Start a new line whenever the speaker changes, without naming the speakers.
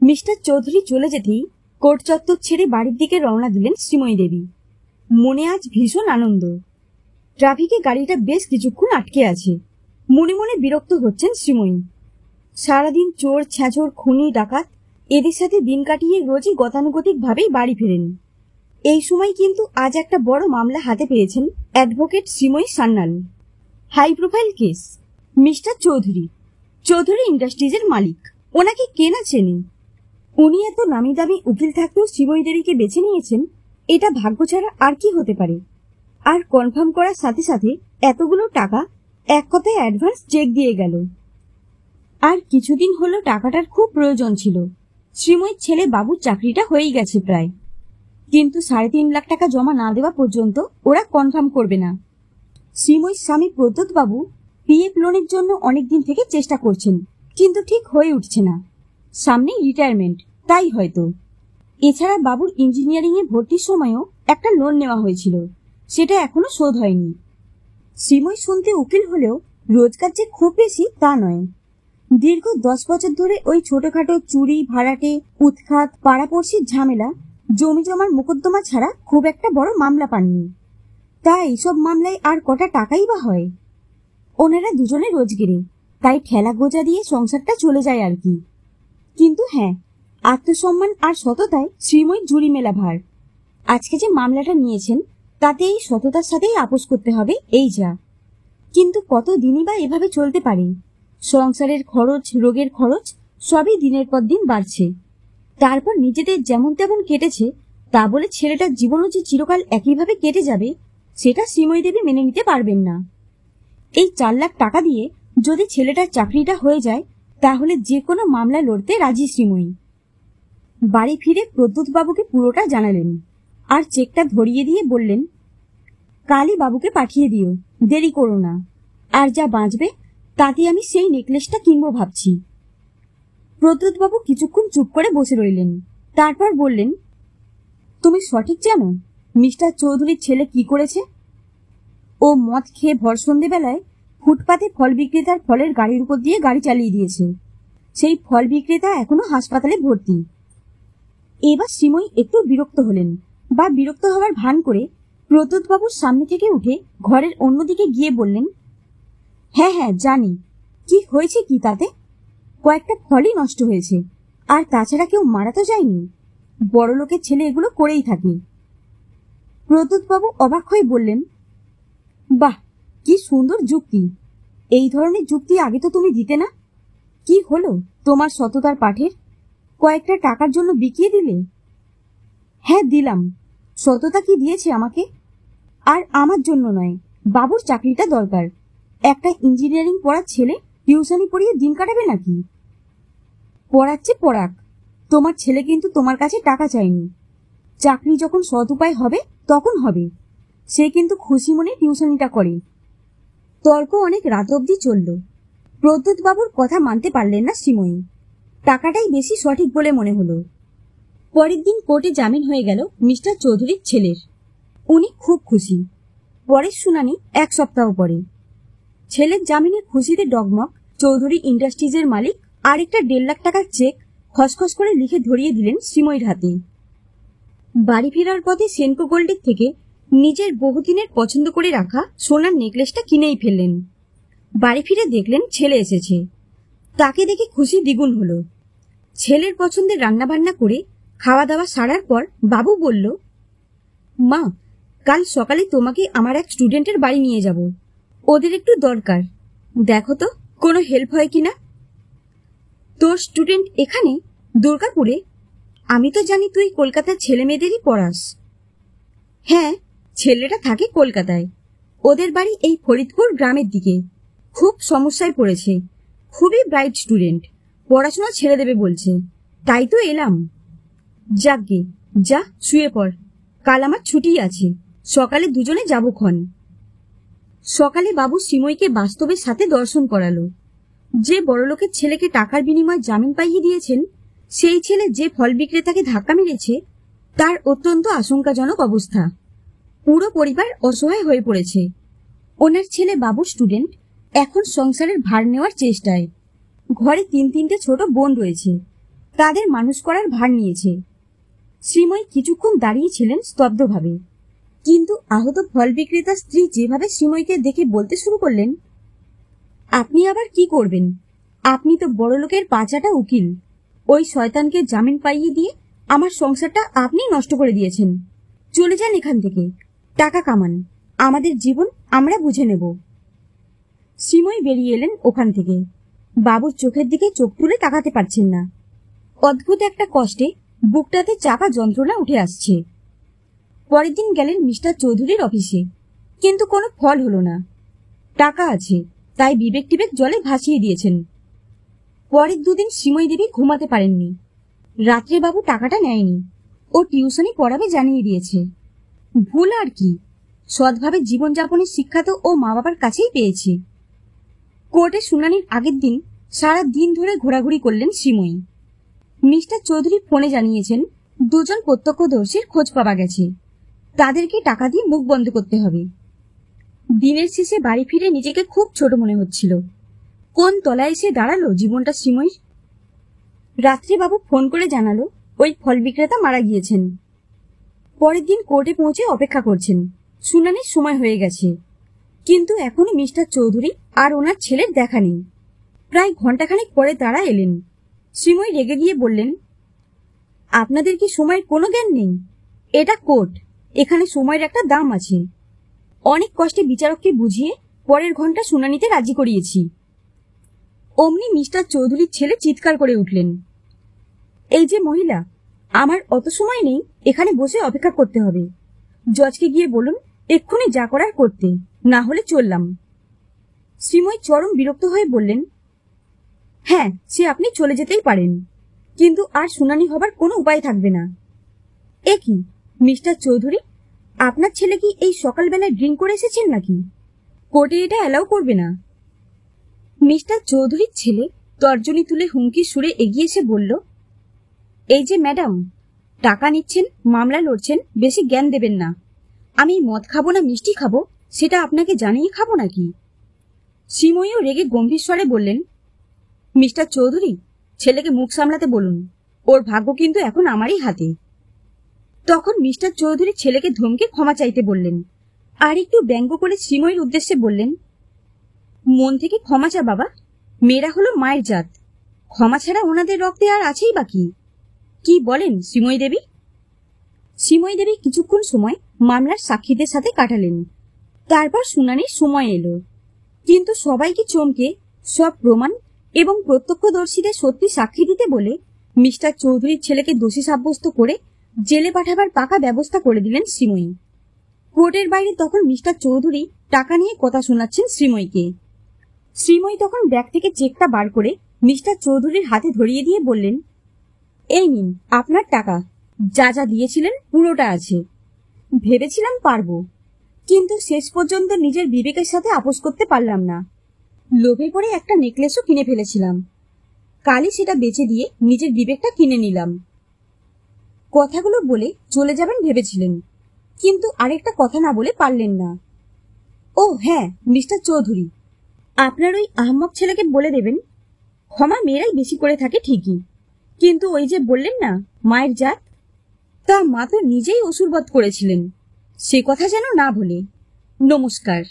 Mister Chowdhury চলে যেতেই court চত্বর ছেড়ে বাড়ির দিকে রওনা দিলেন শ্রীময়ী দেবী। মনে আজ ভীষণ আনন্দ। ট্রাফিকে গাড়িটা বেশ কিছুক্ষণ আটকে আছে। মনে মনে বিরক্ত হচ্ছেন শ্রীময়ী। সারাদিন চোর ছ্যাঁচোর খুনি ডাকাত এদের সাথে দিন কাটিয়ে রোজই গতানুগতিক ভাবেই বাড়ি ফেরেন। এই সময় কিন্তু আজ একটা বড় মামলা হাতে পেয়েছেন advocate Srimoyee Sanyal. High profile case. Mister Chowdhury, Chowdhury ইন্ডাস্ট্রিজের মালিক। ওনাকে কে না চেনে? উনি এত নামি দামি উকিল থাকতেও শ্রীময়ী দেবীকে বেছে নিয়েছেন, এটা ভাগ্য ছাড়া আর কি হতে পারে। আর কনফার্ম করার সাথে সাথে এতগুলো টাকা এক কথায় অ্যাডভান্স চেক দিয়ে গেল। আর কিছুদিন হলো টাকাটার খুব প্রয়োজন ছিল। শ্রীময়ীর ছেলে বাবুর চাকরিটা হয়েই গেছে প্রায়, কিন্তু 3.5 লাখ টাকা জমা না দেওয়া পর্যন্ত ওরা কনফার্ম করবে না। শ্রীময়ীর স্বামী প্রদ্যোৎ বাবু পিএফ লোনের জন্য অনেকদিন থেকে চেষ্টা করছেন, কিন্তু ঠিক হয়ে উঠছে না। সামনেই রিটায়ারমেন্ট, তাই হয়তো। এছাড়া বাবুর ইঞ্জিনিয়ারিং এ ভর্তির সময়ও একটা লোন নেওয়া হয়েছিল, সেটা এখনো শোধ হয়নি। শ্রীময়ী শুনতে উকিল হলেও রোজগার যে খুব বেশি তা নয়। দীর্ঘ 10 বছর ধরে ওই ছোটখাটো চুরি, ভাড়াটে, উৎখাত, পাড়াপড়শির ঝামেলা, জমি জমার মোকদ্দমা ছাড়া খুব একটা বড় মামলা পাননি। তা এইসব মামলায় আর কটা টাকাই বা হয়। ওনারা দুজনে রোজগেরে, তাই ঠেলা গোজা দিয়ে সংসারটা চলে যায় আর কি। কিন্তু হ্যাঁ, আত্মসম্মান আর সততায় শ্রীময়ী জুড়ি মেলা ভার। আজকে যে মামলাটা নিয়েছেন তাতে এই সততার সাথেই আপোষ করতে হবে, এই যা। কিন্তু কত দিনই বা এভাবে চলতে পারে? সংসারের খরচ, রোগের খরচ সবই দিনের পর দিন বাড়ছে। তারপর নিজেদের যেমন তেমন কেটেছে তা বলে ছেলেটার জীবনও যে চিরকাল একইভাবে কেটে যাবে, সেটা শ্রীময়ী দেবী মেনে নিতে পারবেন না। এই 4 লাখ টাকা দিয়ে যদি ছেলেটার চাকরিটা হয়ে যায়, তাহলে যে কোনো মামলা লড়তে রাজি শ্রীময়ী। বাড়ি ফিরে প্রদ্যোৎ বাবুকে পুরোটা জানালেন, আর চেকটা ধরিয়ে দিয়ে বললেন, কালই বাবুকে পাঠিয়ে দিও, দেরি করো না। আর যা বাঁচবে তাতে আমি সেই নেকলেসটা কিনবো ভাবছি। প্রদ্যোৎ বাবু কিছুক্ষণ চুপ করে বসে রইলেন, তারপর বললেন, তুমি সঠিক জানো মিস্টার চৌধুরীর ছেলে কি করেছে? ও মদ খেয়ে ভর সন্ধেবেলায় ফুটপাতে ফল বিক্রেতার ফলের গাড়ির উপর দিয়ে গাড়ি চালিয়ে দিয়েছে। সেই ফল বিক্রেতা এখনো হাসপাতালে ভর্তি। এবার শ্রীময়ী একটু বিরক্ত হলেন, বা বিরক্ত হওয়ার ভান করে প্রদ্যোৎ বাবুর সামনে থেকে উঠে ঘরের অন্যদিকে গিয়ে বললেন, হ্যাঁ হ্যাঁ জানি, কি হয়েছে কি তাতে? কয়েকটা ফলই নষ্ট হয়েছে, আর তাছাড়া কেউ মারা তো যায়নি। বড় লোকের ছেলে এগুলো করেই থাকে। প্রদ্যোৎ বাবু অবাক হয়ে বললেন, বাহ, কি সুন্দর যুক্তি। এই ধরনের যুক্তি আগে তো তুমি দিতে না। কি হলো তোমার সততার পাঠের? কয়েকটা টাকার জন্য বিকিয়ে দিলে? হ্যাঁ দিলাম। সততা কি দিয়েছে আমাকে? আর আমার জন্য নয়, বাবুর চাকরিটা দরকার। একটা ইঞ্জিনিয়ারিং পড়ার ছেলে টিউশনি পড়িয়ে দিন কাটাবে নাকি? পড়াচ্ছে পড়াক, তোমার ছেলে কিন্তু তোমার কাছে টাকা চায়নি। চাকরি যখন সৎ উপায় হবে তখন হবে। সে কিন্তু খুশি মনে টিউশনিটা করে। তর্ক অনেক রাত অবধি চলল। প্রদ্যোৎ বাবুর কথা মানতে পারলেন না শ্রীময়ী। টাকাটাই বেশি সঠিক বলে মনে হলো। পরের দিন কোর্টে জামিন হয়ে গেল মিস্টার চৌধুরীর ছেলের। উনি খুব খুশি। পরের শুনানি 1 সপ্তাহ পরে। ছেলের জামিনের খুশিতে ডগমগ চৌধুরী ইন্ডাস্ট্রিজের মালিক আরেকটা 1.5 লাখ টাকার চেক খসখস করে লিখে ধরিয়ে দিলেন শ্রীময়ীর হাতে। বাড়ি ফেরার পথে সেনকো গোল্ডের থেকে নিজের বহুদিনের পছন্দ করে রাখা সোনার নেকলেসটা কিনেই ফেললেন। বাড়ি ফিরে দেখলেন ছেলে এসেছে। তাকে দেখে খুশি দ্বিগুণ হলো। ছেলের পছন্দের রান্নাবান্না করে খাওয়া দাওয়া সারার পর বাবু বলল, মা, কাল সকালে তোমাকে আমার এক স্টুডেন্টের বাড়ি নিয়ে যাব। ওদের একটু দরকার, দেখো তো কোনো হেল্প হয় কিনা। তোর স্টুডেন্ট এখানে দুর্গাপুরে? আমি তো জানি তুই কলকাতার ছেলে মেয়েদেরই পড়াস। হ্যাঁ, ছেলেটা থাকে কলকাতায়। ওদের বাড়ি এই ফরিদপুর গ্রামের দিকে। খুব সমস্যায় পড়েছে। খুবই ব্রাইট স্টুডেন্ট, পড়াশোনা ছেড়ে দেবে বলছে। তাই তো এলাম। যাকগে, যা শুয়ে পড়, কাল আমার ছুটি আছে। সকালে দুজনে যাবো ক্ষণ। সকালে বাবু শ্রীময়ীকে বাস্তবের সাথে দর্শন করালো। যে বড়লোকের ছেলেকে টাকার বিনিময়ে জামিন পাইয়ে দিয়েছেন, সেই ছেলে যে ফল বিক্রেতাকে ধাক্কা মেরেছে, তার অত্যন্ত আশঙ্কাজনক অবস্থা। পুরো পরিবার অসহায় হয়ে পড়েছে। ওনার ছেলে বাবু স্টুডেন্ট, এখন সংসারের ভার নেওয়ার চেষ্টায়। ঘরে 3-3টে ছোট বোন রয়েছে। তাদের মানুষ করার ভার নিয়েছে। শ্রীময়ী কিছুক্ষণ দাঁড়িয়েছিলেন স্তব্ধভাবে, কিন্তু আহত ফল বিক্রেতার স্ত্রী যেভাবে শ্রীময়ীকে দেখে বলতে শুরু করলেন, আপনি আবার কি করবেন? আপনি তো বড়লোকের পাঁচাটা উকিল। ওই শয়তানকে জামিন পাইয়ে দিয়ে আমার সংসারটা আপনি নষ্ট করে দিয়েছেন। চলে যান এখান থেকে, টাকা কামান, আমাদের জীবন আমরা বুঝে নেব। শ্রীময়ী বেরিয়ে এলেন ওখান থেকে। বাবুর চোখের দিকে চোখ তুলে তাকাতে পারছেন না। অদ্ভুত একটা কষ্টে বুকটাতে চাপা যন্ত্রণা উঠে আসছে। পরের দিন গেলেন মিস্টার চৌধুরীর অফিসে, কিন্তু কোনো ফল হলো না। টাকা আছে, তাই বিবেক টিবেক জলে ভাসিয়ে দিয়েছেন। পরের দুদিন শ্রীময়ী দেবী ঘুমাতে পারেননি। রাত্রে বাবু টাকাটা নেয়নি, ও টিউশনি পড়াবে জানিয়ে দিয়েছে। ভুল আর কি, সৎভাবে জীবনযাপনের শিক্ষা তো ও মা বাবার কাছেই পেয়েছে। কোর্টে শুনানির আগের দিন সারা দিন ধরে ঘোরাঘুরি করলেন শ্রীময়ী। মিস্টার চৌধুরী ফোনে জানিয়েছেন দুজন প্রত্যক্ষদর্শীর খোঁজ পাওয়া গেছে, তাদেরকে টাকা দিয়ে মুখ বন্ধ করতে হবে। দিনের শেষে বাড়ি ফিরে নিজেকে খুব ছোট মনে হচ্ছিল। কোন তলায় এসে দাঁড়ালো জীবনটা শ্রীময়ীর। রাত্রে বাবু ফোন করে জানালো ওই ফল বিক্রেতা মারা গিয়েছেন। পরের দিন কোর্টে পৌঁছে অপেক্ষা করছেন। শুনানির সময় হয়ে গেছে, কিন্তু এখনো মিস্টার চৌধুরী আর ওনার ছেলের দেখা নেই। প্রায় ঘন্টাখানেক পরে তারা এলেন। শ্রীময়ী রেগে গিয়ে বললেন, আপনাদের কি সময়ের কোনো জ্ঞান নেই? এটা কোর্ট, এখানে সময়ের একটা দাম আছে। অনেক কষ্টে বিচারককে বুঝিয়ে পরের ঘন্টা শুনানিতে রাজি করিয়েছি। অমনি মিস্টার চৌধুরীর ছেলে চিৎকার করে উঠলেন, এই যে মহিলা, আমার অত সময় নেই, এখানে বসে অপেক্ষা করতে হবে। জজকে গিয়ে বলুন এক্ষুনি যা করার করতে, না হলে চললাম। শ্রীময়ী চরম বিরক্ত হয়ে বললেন, হ্যাঁ, সে আপনি চলে যেতেই পারেন, কিন্তু আর শুনানি হবার কোনো উপায় থাকবে না। এ কি মিস্টার চৌধুরী, আপনার ছেলে কি এই সকালবেলায় ড্রিঙ্ক করে এসেছেন নাকি? কোর্টে এটা অ্যালাউ করবে না। মিস্টার চৌধুরীর ছেলে তর্জনী তুলে হুমকি সুরে এগিয়ে এসে বলল, এই যে ম্যাডাম, টাকা নিচ্ছেন, মামলা লড়ছেন, বেশি জ্ঞান দেবেন না। আমি মদ খাবো না মিষ্টি খাবো সেটা আপনাকে জানিয়ে খাবো নাকি? শ্রীময়ীও রেগে গম্ভীর স্বরে বললেন, মিস্টার চৌধুরী, ছেলেকে মুখ সামলাতে বলুন, ওর ভাগ্য কিন্তু এখন আমারই হাতে। তখন মিস্টার চৌধুরী ছেলেকে ধমকে ক্ষমা চাইতে বললেন, আর একটু ব্যঙ্গ করে শ্রীময়ীর উদ্দেশ্যে বললেন, মন থেকে ক্ষমা চা বাবা, মেয়েরা হলো মায়ের জাত, ক্ষমা ছাড়া ওনাদের রক্তে আর আছেই বাকি। কি বলেন শ্রীময়ী দেবী? শ্রীময়ী দেবী কিছুক্ষণ সময় মামলার সাক্ষীদের সাথে কাটালেন। তারপর শুনানির সময় এলো, কিন্তু সবাইকে চমকে সব প্রমাণ এবং প্রত্যক্ষদর্শীদের সত্যি সাক্ষী দিতে বলে মিস্টার চৌধুরীর ছেলেকে দোষী সাব্যস্ত করে জেলে পাঠাবার পাকা ব্যবস্থা করে দিলেন শ্রীময়ী। কোর্টের বাইরে তখন মিস্টার চৌধুরী টাকা নিয়ে কথা শোনাচ্ছেন শ্রীময়ীকে। শ্রীময়ী তখন ব্যাগ থেকে চেকটা বার করে মিস্টার চৌধুরীর হাতে ধরিয়ে দিয়ে বললেন, এই নিন আপনার টাকা, যা যা দিয়েছিলেন পুরোটা আছে। ভেবেছিলাম পারবো, কিন্তু শেষ পর্যন্ত নিজের বিবেকের সাথে আপোষ করতে পারলাম না। লোভে পড়ে একটা নেকলেসও কিনে ফেলেছিলাম, কালই সেটা বেচে দিয়ে নিজের বিবেকটা কিনে নিলাম। কথাগুলো বলে চলে যাবেন ভেবেছিলেন, কিন্তু আরেকটা কথা না বলে পারলেন না। ও হ্যাঁ মিস্টার চৌধুরী, আপনার ওই আহম্মক ছেলেকে বলে দেবেন, ক্ষমা মেয়েরাই বেশি করে থাকে ঠিকই, কিন্তু ওই যে বললেন না মায়ের জাত, তা মা তো নিজেই অসুরবধ করেছিলেন, সে কথা যেন না বলে। নমস্কার।